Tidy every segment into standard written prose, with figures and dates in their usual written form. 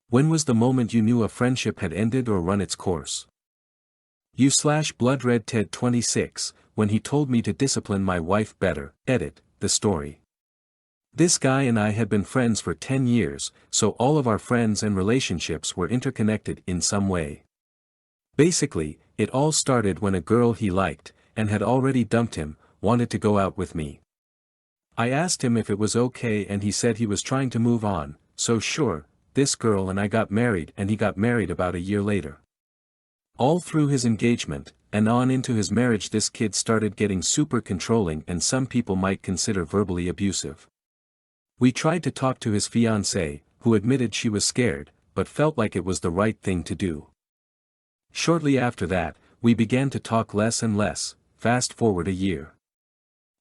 When was the moment you knew a friendship had ended or run its course? U/Blood Red Ted 26, when he told me to discipline my wife better. Edit, the story. This guy and I had been friends for 10 years, so all of our friends and relationships were interconnected in some way. Basically, it all started when a girl he liked, and had already dumped him, wanted to go out with me. I asked him if it was okay and he said he was trying to move on, so sure, this girl and I got married and he got married about a year later. All through his engagement, and on into his marriage this kid started getting super controlling and some people might consider verbally abusive. We tried to talk to his fiancée, who admitted she was scared, but felt like it was the right thing to do. Shortly after that, we began to talk less and less, fast forward a year.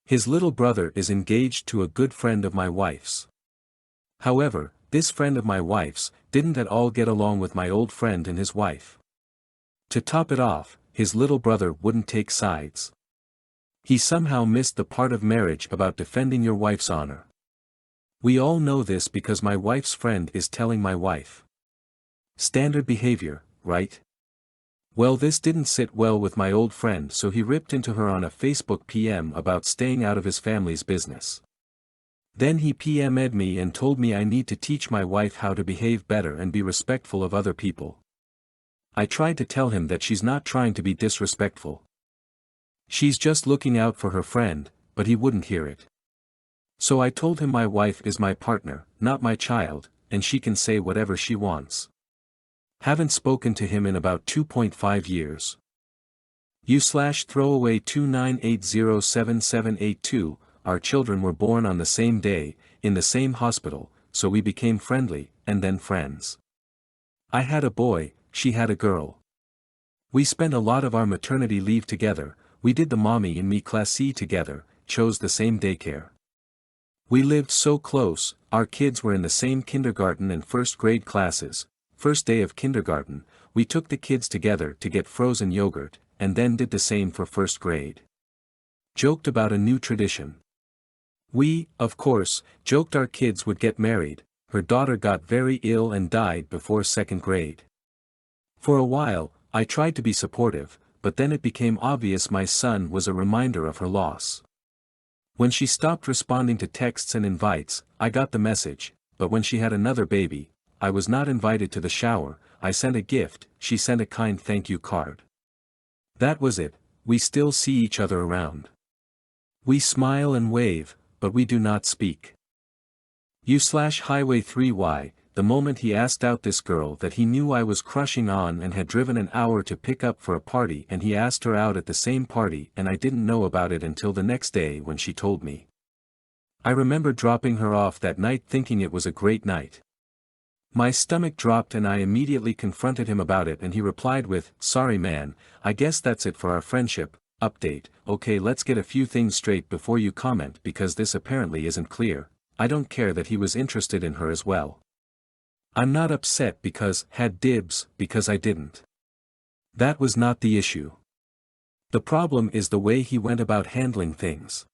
His little brother is engaged to a good friend of my wife's. However, this friend of my wife's didn't at all get along with my old friend and his wife. To top it off, his little brother wouldn't take sides. He somehow missed the part of marriage about defending your wife's honor. We all know this because my wife's friend is telling my wife. Standard behavior, right? Well, this didn't sit well with my old friend, so he ripped into her on a Facebook PM about staying out of his family's business. Then he PM'd me and told me I need to teach my wife how to behave better and be respectful of other people. I tried to tell him that she's not trying to be disrespectful. She's just looking out for her friend, but he wouldn't hear it. So I told him my wife is my partner, not my child, and she can say whatever she wants. Haven't spoken to him in about 2.5 years. U/throwaway 29807782, our children were born on the same day, in the same hospital, so we became friendly, and then friends. I had a boy, she had a girl. We spent a lot of our maternity leave together, we did the mommy and me class C together, chose the same daycare. We lived so close, our kids were in the same kindergarten and first grade classes. First day of kindergarten, we took the kids together to get frozen yogurt, and then did the same for first grade. Joked about a new tradition. We, of course, joked our kids would get married. Her daughter got very ill and died before second grade. For a while, I tried to be supportive, but then it became obvious my son was a reminder of her loss. When she stopped responding to texts and invites, I got the message, but when she had another baby, I was not invited to the shower. I sent a gift, she sent a kind thank you card. That was it. We still see each other around. We smile and wave, but we do not speak. U/Highway 3Y, the moment he asked out this girl that he knew I was crushing on and had driven an hour to pick up for a party, and he asked her out at the same party and I didn't know about it until the next day when she told me. I remember dropping her off that night thinking it was a great night. My stomach dropped and I immediately confronted him about it and he replied with, "Sorry man, I guess that's it for our friendship." Update, okay, let's get a few things straight before you comment because this apparently isn't clear. I don't care that he was interested in her as well. I'm not upset because had dibs, because I didn't. That was not the issue. The problem is the way he went about handling things.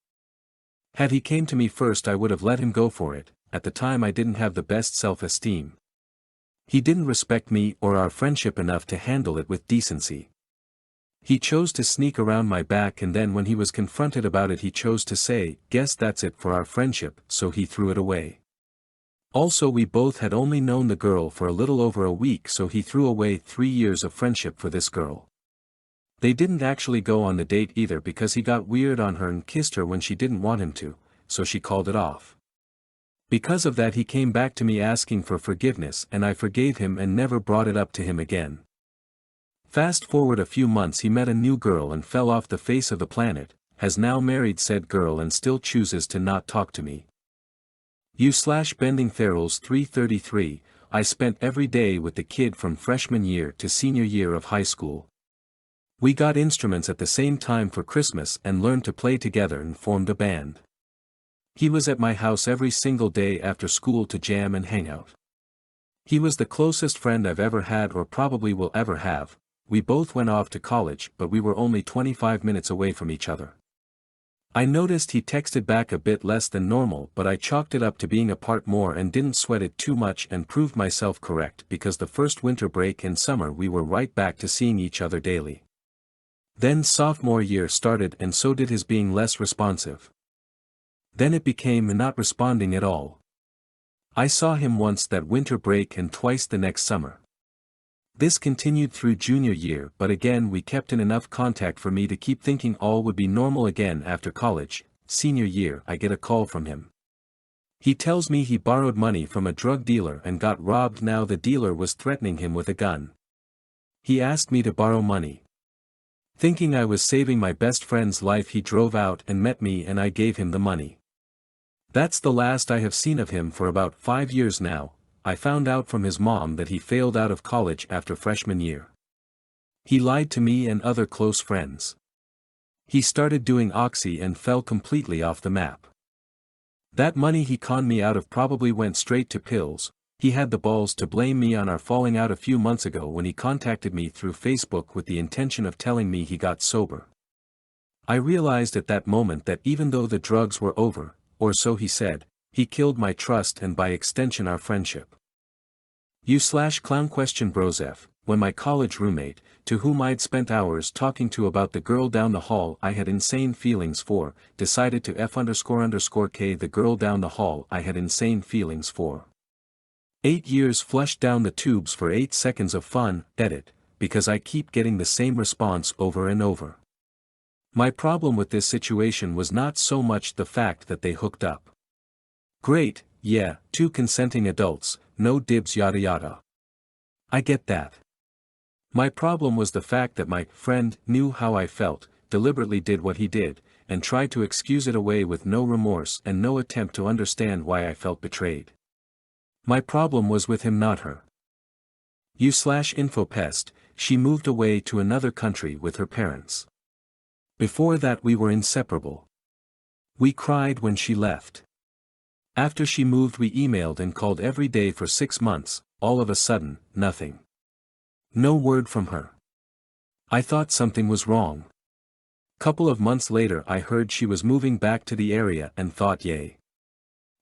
Had he came to me first I would have let him go for it. At the time I didn't have the best self-esteem. He didn't respect me or our friendship enough to handle it with decency. He chose to sneak around my back and then when he was confronted about it he chose to say, "Guess that's it for our friendship," so he threw it away. Also we both had only known the girl for a little over a week so he threw away 3 years of friendship for this girl. They didn't actually go on the date either because he got weird on her and kissed her when she didn't want him to, so she called it off. Because of that he came back to me asking for forgiveness and I forgave him and never brought it up to him again. Fast forward a few months he met a new girl and fell off the face of the planet, has now married said girl and still chooses to not talk to me. U/Bending Ferals 333, I spent every day with the kid from freshman year to senior year of high school. We got instruments at the same time for Christmas and learned to play together and formed a band. He was at my house every single day after school to jam and hang out. He was the closest friend I've ever had or probably will ever have. We both went off to college but we were only 25 minutes away from each other. I noticed he texted back a bit less than normal, but I chalked it up to being apart more and didn't sweat it too much and proved myself correct because the first winter break in summer we were right back to seeing each other daily. Then sophomore year started and so did his being less responsive. Then it became not responding at all. I saw him once that winter break and twice the next summer. This continued through junior year, but again we kept in enough contact for me to keep thinking all would be normal again after college. Senior year I get a call from him. He tells me he borrowed money from a drug dealer and got robbed. Now the dealer was threatening him with a gun. He asked me to borrow money. Thinking I was saving my best friend's life, he drove out and met me and I gave him the money. That's the last I have seen of him for about 5 years now. I found out from his mom that he failed out of college after freshman year. He lied to me and other close friends. He started doing oxy and fell completely off the map. That money he conned me out of probably went straight to pills. He had the balls to blame me on our falling out a few months ago when he contacted me through Facebook with the intention of telling me he got sober. I realized at that moment that even though the drugs were over, or so he said, he killed my trust and by extension our friendship. /clown question Brosef, when my college roommate, to whom I'd spent hours talking to about the girl down the hall I had insane feelings for, decided to F__K the girl down the hall I had insane feelings for. 8 years flushed down the tubes for 8 seconds of fun, edit, because I keep getting the same response over and over. My problem with this situation was not so much the fact that they hooked up. Great, yeah, 2 consenting adults, no dibs yada yada. I get that. My problem was the fact that my friend knew how I felt, deliberately did what he did, and tried to excuse it away with no remorse and no attempt to understand why I felt betrayed. My problem was with him, not her. /infopest, she moved away to another country with her parents. Before that we were inseparable. We cried when she left. After she moved we emailed and called every day for 6 months, all of a sudden, nothing. No word from her. I thought something was wrong. Couple of months later I heard she was moving back to the area and thought, yay.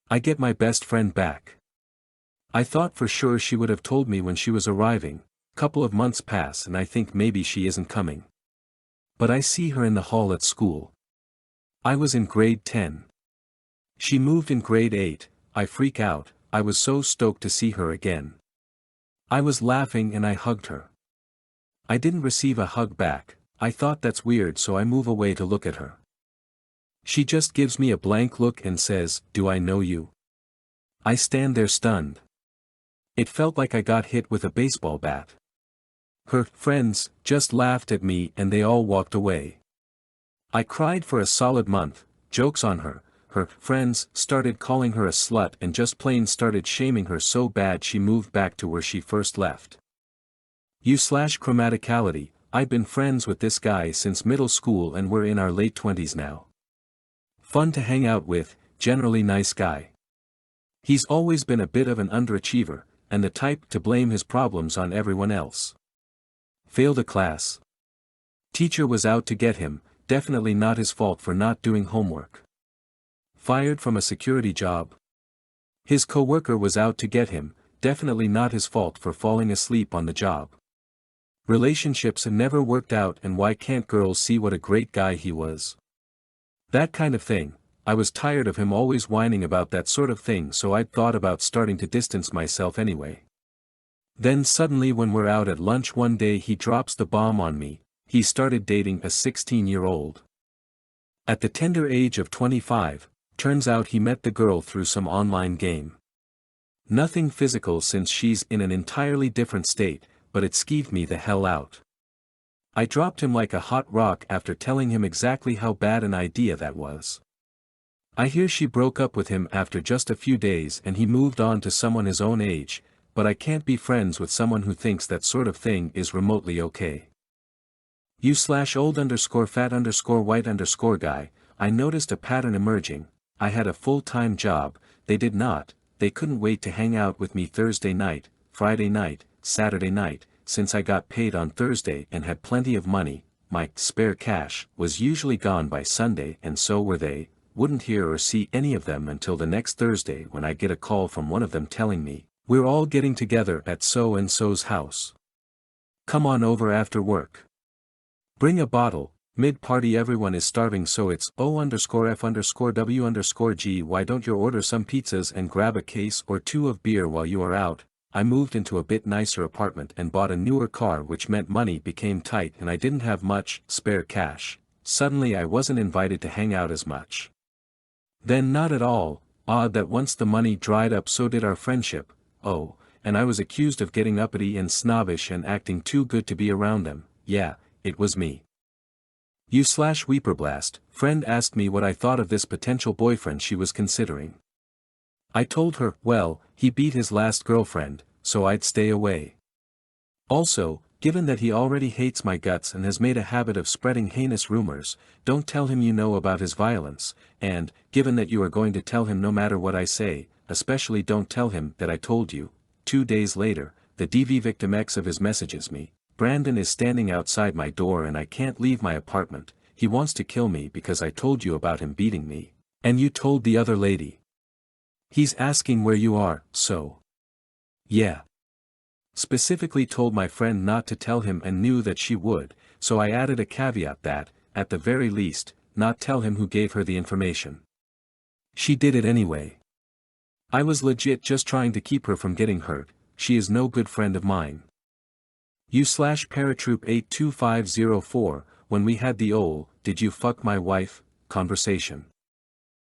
I get my best friend back. I thought for sure she would have told me when she was arriving. Couple of months pass and I think maybe she isn't coming. But I see her in the hall at school. I was in grade 10. She moved in grade 8, I freak out, I was so stoked to see her again. I was laughing and I hugged her. I didn't receive a hug back, I thought that's weird so I move away to look at her. She just gives me a blank look and says, "Do I know you?" I stand there stunned. It felt like I got hit with a baseball bat. Her friends just laughed at me and they all walked away. I cried for a solid month, jokes on her. Her friends started calling her a slut and just plain started shaming her so bad she moved back to where she first left. /chromaticality, I've been friends with this guy since middle school and we're in our late 20s now. Fun to hang out with, generally nice guy. He's always been a bit of an underachiever, and the type to blame his problems on everyone else. Failed a class. Teacher was out to get him, definitely not his fault for not doing homework. Fired from a security job. His coworker was out to get him, definitely not his fault for falling asleep on the job. Relationships never worked out and why can't girls see what a great guy he was? That kind of thing. I was tired of him always whining about that sort of thing, so I'd thought about starting to distance myself anyway. Then suddenly when we're out at lunch one day he drops the bomb on me, he started dating a 16-year-old. At the tender age of 25, turns out he met the girl through some online game. Nothing physical since she's in an entirely different state, but it skeeved me the hell out. I dropped him like a hot rock after telling him exactly how bad an idea that was. I hear she broke up with him after just a few days and he moved on to someone his own age, but I can't be friends with someone who thinks that sort of thing is remotely okay. /old_fat_white_guy, I noticed a pattern emerging. I had a full-time job, they did not, they couldn't wait to hang out with me Thursday night, Friday night, Saturday night, since I got paid on Thursday and had plenty of money, my spare cash was usually gone by Sunday, and so were they. Wouldn't hear or see any of them until the next Thursday, when I get a call from one of them telling me, "We're all getting together at so-and-so's house. Come on over after work. Bring a bottle. Mid-party everyone is starving, so it's O_F_W_G. Why don't you order some pizzas and grab a case or two of beer while you are out?" I moved into a bit nicer apartment and bought a newer car, which meant money became tight and I didn't have much spare cash. Suddenly I wasn't invited to hang out as much. Then not at all. Odd that once the money dried up, so did our friendship. Oh, and I was accused of getting uppity and snobbish and acting too good to be around them. Yeah, it was me. U/Weeperblast, friend asked me what I thought of this potential boyfriend she was considering. I told her, well, he beat his last girlfriend, so I'd stay away. Also, given that he already hates my guts and has made a habit of spreading heinous rumors, don't tell him you know about his violence, and, given that you are going to tell him no matter what I say, especially don't tell him that I told you. 2 days later, the DV victim X of his messages me, "Brandon is standing outside my door and I can't leave my apartment. He wants to kill me because I told you about him beating me. And you told the other lady. He's asking where you are, so." Yeah. Specifically told my friend not to tell him and knew that she would, so I added a caveat that, at the very least, not tell him who gave her the information. She did it anyway. I was legit just trying to keep her from getting hurt. She is no good friend of mine. U/Paratroop 82504, when we had the "did you fuck my wife" conversation.